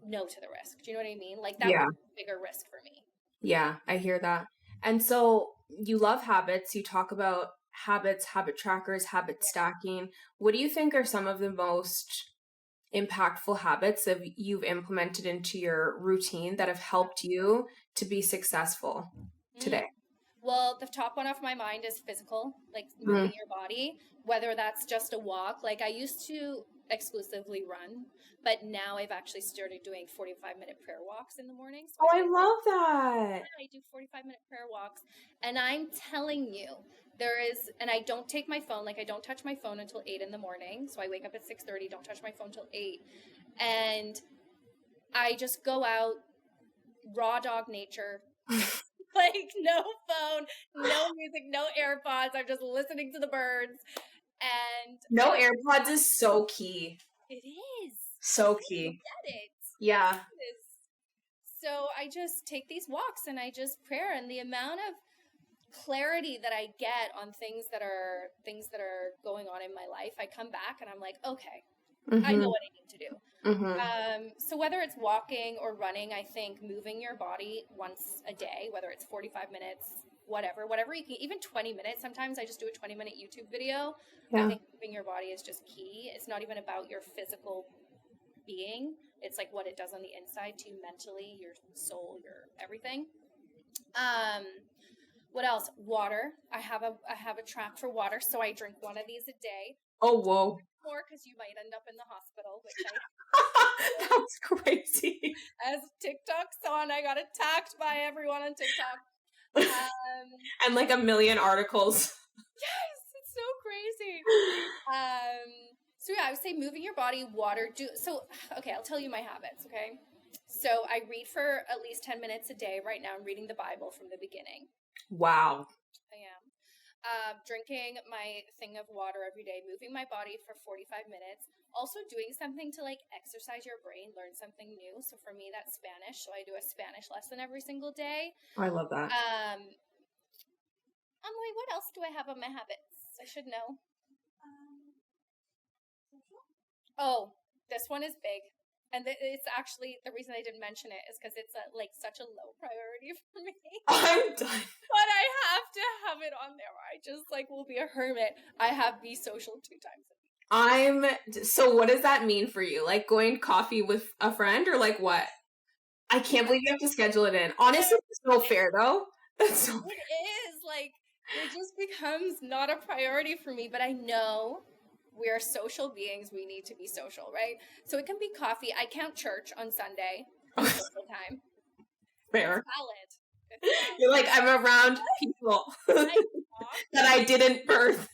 no to the risk. Do you know what I mean? Like that would be a bigger risk for me. Yeah, I hear that. And so you love habits. You talk about habits, habit trackers, habit stacking. What do you think are some of the most impactful habits that you've implemented into your routine that have helped you to be successful today? Well, the top one off my mind is physical, like moving your body, whether that's just a walk. Like I used to exclusively run, but now I've actually started doing 45-minute prayer walks in the morning. So I love that. I do 45-minute prayer walks, and I'm telling you, and I don't take my phone, like I don't touch my phone until 8 in the morning. So I wake up at 6:30, don't touch my phone till 8. And I just go out, raw dog nature, like no phone, no music, no AirPods. I'm just listening to the birds. And no AirPods is so key. It is. So key. Get it. Yeah. It is. So I just take these walks and I just prayer, and the amount of clarity that I get on things that are going on in my life, I come back and I'm like, okay, I know what I need to do. So whether it's walking or running, I think moving your body once a day, whether it's 45 minutes, whatever you can, even 20 minutes. Sometimes I just do a 20-minute YouTube video. Yeah. I think moving your body is just key. It's not even about your physical being. It's like what it does on the inside to you mentally, your soul, your everything. What else? Water. I have a track for water, so I drink one of these a day. Oh, whoa. More because you might end up in the hospital, which that was crazy. As TikTok's on, I got attacked by everyone on TikTok. And like a million articles. Yes, it's so crazy. So yeah, I would say moving your body, water. Okay, I'll tell you my habits, okay? So I read for at least 10 minutes a day. Right now I'm reading the Bible from the beginning. Wow. I am. Drinking my thing of water every day, moving my body for 45 minutes, also doing something to like exercise your brain, learn something new. So for me, that's Spanish. So I do a Spanish lesson every single day. Oh, I love that. Emily, what else do I have on my habits? I should know. Oh, this one is big. And it's actually, the reason I didn't mention it is because it's like such a low priority for me. I'm done. But I have to have it on there. I just like will be a hermit. I have Be Social 2 times a week. So what does that mean for you? Like going coffee with a friend or like what? I can't believe you have to schedule it in. Honestly, it's so fair though. That's so fair. It is. Like, it just becomes not a priority for me, but I know we are social beings. We need to be social, right? So it can be coffee. I count church on Sunday. Social time. Fair. It's valid. You're like, I'm around people that I didn't birth.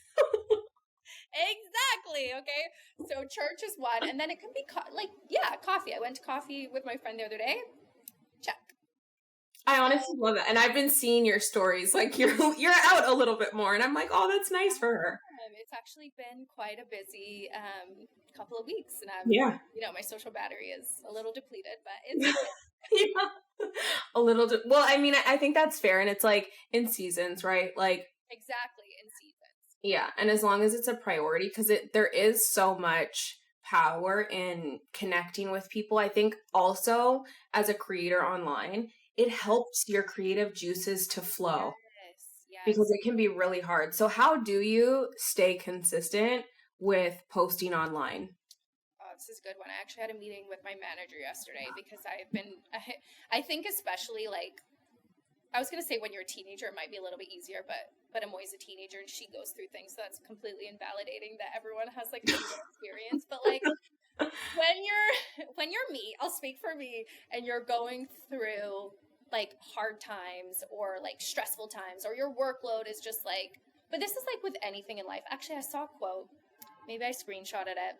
Exactly. Okay. So church is one, and then it can be coffee. I went to coffee with my friend the other day. Check. I honestly love it, and I've been seeing your stories. Like you're out a little bit more, and I'm like, oh, that's nice for her. It's actually been quite a busy couple of weeks, and my social battery is a little depleted, but it's yeah. A little. Well, I mean, I think that's fair, and it's like in seasons, right? Like exactly in seasons. Yeah, and as long as it's a priority, because there is so much power in connecting with people. I think also as a creator online, it helps your creative juices to flow. Yes. Because it can be really hard. So how do you stay consistent with posting online? Oh, this is a good one. I actually had a meeting with my manager yesterday because I think especially like, I was going to say when you're a teenager, it might be a little bit easier, but I'm always a teenager and she goes through things. So that's completely invalidating that everyone has like a good experience. But like when you're me, I'll speak for me, and you're going through like hard times or like stressful times, or your workload is just like, but this is like with anything in life. Actually, I saw a quote, maybe I screenshotted it,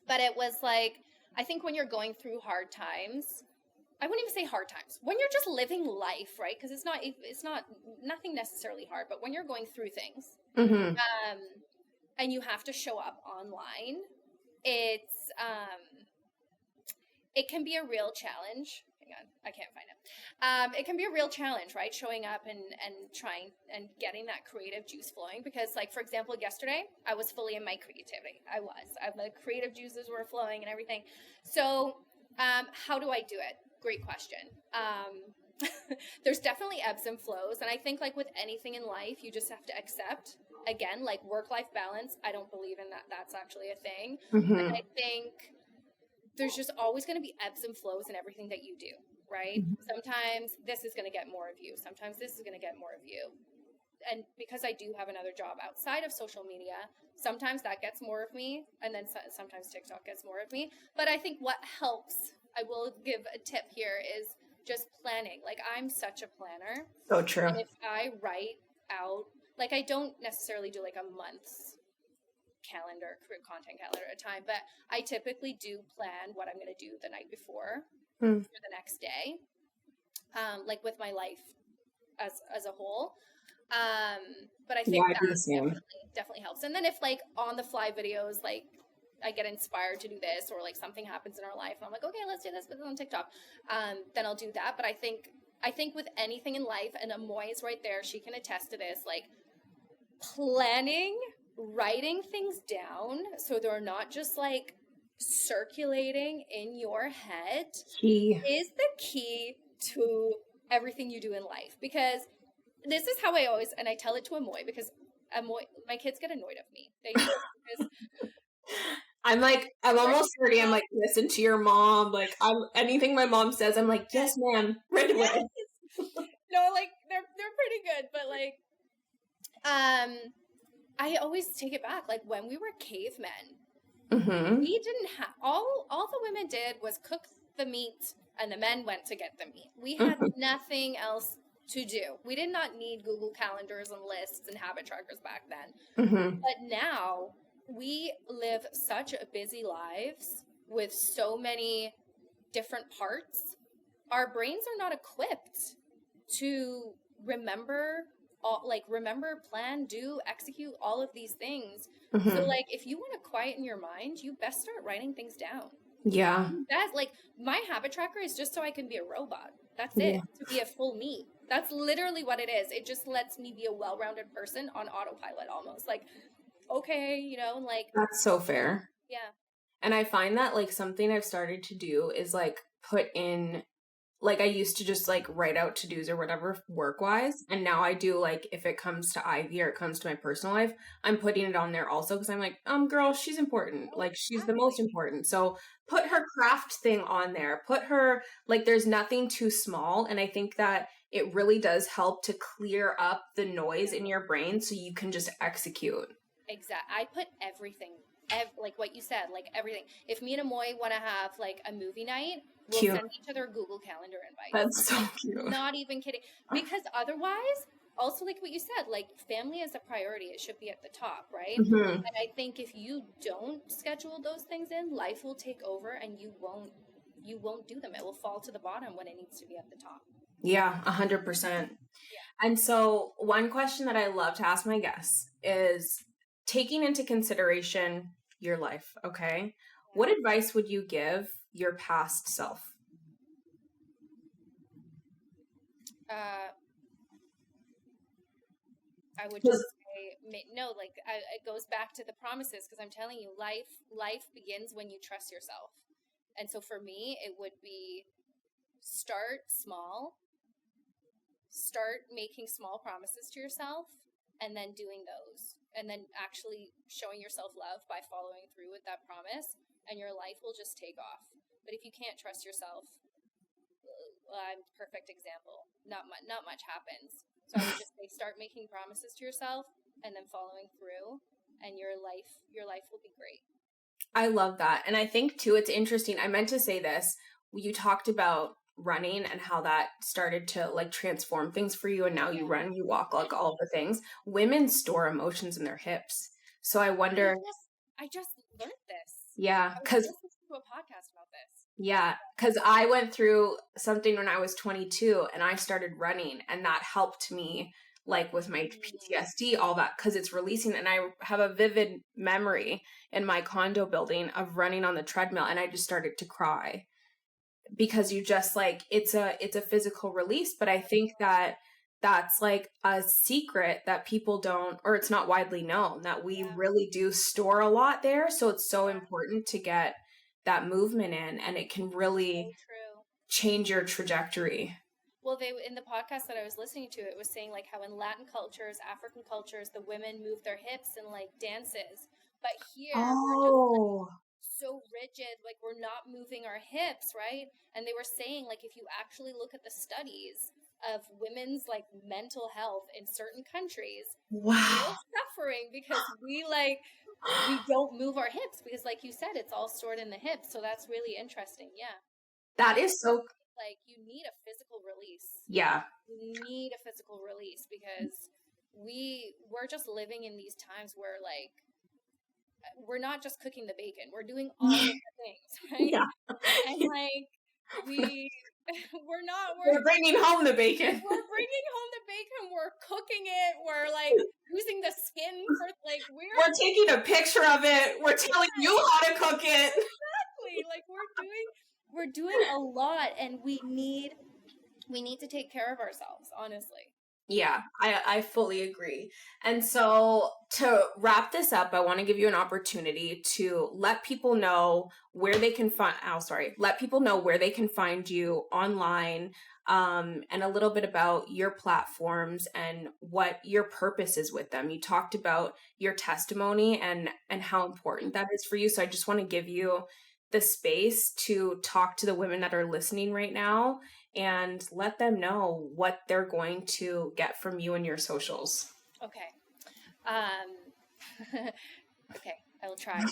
but it was like, I think when you're going through hard times, I wouldn't even say hard times, when you're just living life, right? Because it's not nothing necessarily hard, but when you're going through things, and you have to show up online, it can be a real challenge. Hang on, I can't find it. It can be a real challenge, right? Showing up and trying and getting that creative juice flowing. Because, like, for example, yesterday, I was fully in my creativity. The creative juices were flowing and everything. So, how do I do it? Great question. There's definitely ebbs and flows. And I think, like, with anything in life, you just have to accept. Again, like work-life balance, I don't believe in that. That's actually a thing. And I think there's just always going to be ebbs and flows in everything that you do, right? Sometimes this is going to get more of you. Sometimes this is going to get more of you. And because I do have another job outside of social media, sometimes that gets more of me. And then sometimes TikTok gets more of me. But I think what helps, I will give a tip here, is just planning. Like, I'm such a planner. So true. And if I write out, like, I don't necessarily do like a month's content calendar at a time, but I typically do plan what I'm going to do the night before for the next day, like with my life as a whole. But I think that definitely helps. And then if like on the fly videos, like I get inspired to do this, or like something happens in our life and I'm like, okay, let's do this, but on TikTok, then I'll do that. But I think with anything in life, and Amoy is right there, she can attest to this, like planning, writing things down so they're not just like circulating in your head is the key to everything you do in life. Because this is how I always, and I tell it to Amoy, because Amoy, my kids get annoyed of me. I'm almost 30. I'm like, listen to your mom. Like, anything my mom says, I'm like, yes, ma'am, right away. Yes. No, like they're pretty good, but like, I always take it back. Like when we were cavemen, we didn't have, all the women did was cook the meat and the men went to get the meat. We had nothing else to do. We did not need Google calendars and lists and habit trackers back then. But now we live such a busy lives with so many different parts. Our brains are not equipped to remember, plan, do, execute all of these things. So like if you want to quieten your mind, you best start writing things down. Yeah. That's like my habit tracker is just so I can be a robot. That's Yeah. it. To be a full me. That's literally what it is. It just lets me be a well-rounded person on autopilot almost. Like, okay, like, That's so fair. yeah. And I find that like something I've started to do is like put in, like I used to just like write out to-dos or whatever work wise. And now I do, like, if it comes to Ivy or it comes to my personal life, I'm putting it on there also because I'm like, girl, she's important. Like she's the most important. So put her craft thing on there. Put her, like, there's nothing too small. And I think that it really does help to clear up the noise in your brain so you can just execute. Exactly. I put everything, like what you said, like everything. If me and Amoy want to have like a movie night, we'll Cute. send each other Google Calendar invites. That's so cute. Not even kidding. Because otherwise, also like what you said, like family is a priority. It should be at the top, right? Mm-hmm. And I think if you don't schedule those things in, life will take over and you won't do them. It will fall to the bottom when it needs to be at the top. Yeah, 100%. And so one question that I love to ask my guests is, taking into consideration your life, okay? What advice would you give your past self? I would just say, no, like it goes back to the promises, because I'm telling you, life begins when you trust yourself. And so for me, it would be start small, start making small promises to yourself, and then doing those, and then actually showing yourself love by following through with that promise, and your life will just take off. But if you can't trust yourself, I'm a perfect example. Not much happens. So I would just say start making promises to yourself and then following through, and your life will be great. I love that. And I think too, it's interesting. I meant to say this. You talked about running and how that started to like transform things for you. And now you run, you walk, like all the things. Women store emotions in their hips. So I wonder. I just learned this. Yeah. I was listening to a podcast about this. Yeah, because I went through something when I was 22 and I started running, and that helped me, like with my PTSD, all that, because it's releasing. And I have a vivid memory in my condo building of running on the treadmill, and I just started to cry because you just like, it's a physical release. But I think that that's like a secret that people don't, or it's not widely known, that we really do store a lot there. So it's so important to get that movement in, and it can really change your trajectory. Well, in the podcast that I was listening to, it was saying like how in Latin cultures, African cultures, the women move their hips in like dances, but here we're just, like, so rigid, like we're not moving our hips, right? And they were saying like if you actually look at the studies of women's like mental health in certain countries, we're suffering because we don't move our hips, because like you said, it's all stored in the hips. So that's really interesting. Yeah. That is so, like, you need a physical release. Yeah. You need a physical release because we're just living in these times where like we're not just cooking the bacon, we're doing all of the things, right? Yeah. And like we're bringing home the bacon. We're bringing home the bacon. We're cooking it. We're like using the skin for like we're taking a picture of it. We're telling you how to cook it. Exactly. Like we're doing a lot, and we need to take care of ourselves, honestly. Yeah, I fully agree. And so to wrap this up, I want to give you an opportunity to let people know where they can find, let people know where they can find you online, and a little bit about your platforms and what your purpose is with them. You talked about your testimony and how important that is for you. So I just want to give you the space to talk to the women that are listening right now and let them know what they're going to get from you and your socials. Okay. Okay, I will try.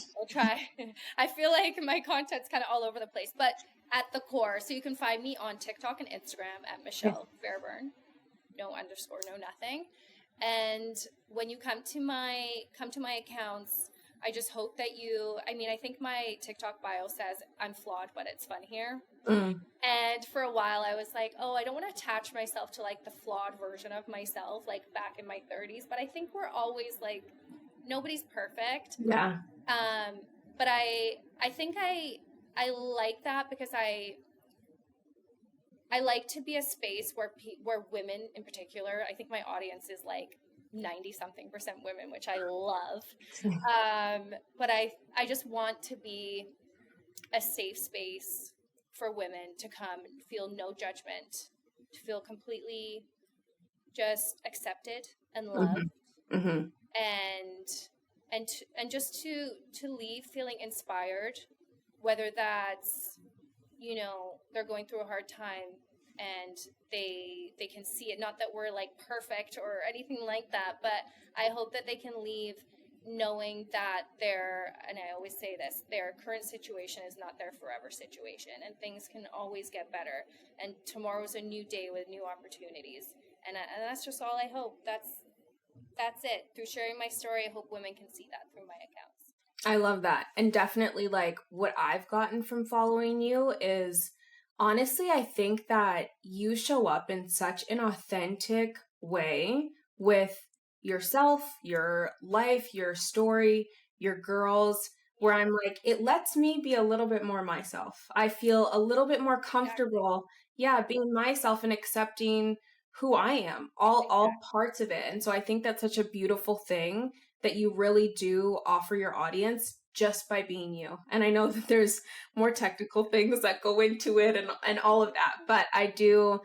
I feel like my content's kind of all over the place, but at the core, so you can find me on TikTok and Instagram at Michelle Fairburn. No underscore, no nothing. And when you come to my accounts, I just hope that I think my TikTok bio says I'm flawed, but it's fun here. And for a while I was like, oh, I don't want to attach myself to like the flawed version of myself, like back in my 30s. But I think we're always like, nobody's perfect. Yeah. But I think I I like that because I like to be a space where women in particular, I think my audience is like 90 something% women, which I love. But I just want to be a safe space for women to come, feel no judgment, to feel completely just accepted and loved, Mm-hmm. Mm-hmm. and and just to leave feeling inspired, whether that's, you know, they're going through a hard time and they can see it, not that we're like perfect or anything like that, but I hope that they can leave knowing that their, and I always say this, their current situation is not their forever situation, and things can always get better, and tomorrow's a new day with new opportunities. And that's just all I hope. That's it. Through sharing my story, I hope women can see that through my accounts. I love that. And definitely, like, what I've gotten from following you is, honestly, I think that you show up in such an authentic way with yourself, your life, your story, your girls, where I'm like, it lets me be a little bit more myself. I feel a little bit more Exactly. comfortable, yeah, being myself and accepting who I am, all Exactly. parts of it. And so I think that's such a beautiful thing that you really do offer your audience just by being you. And I know that there's more technical things that go into it and all of that, but I do,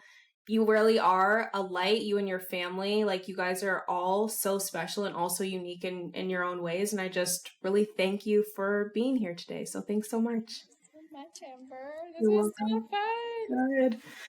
you really are a light, you and your family. Like, you guys are all so special and also unique in your own ways. And I just really thank you for being here today. So thanks so much. So much, Amber. This You're was so welcome. fun. Good.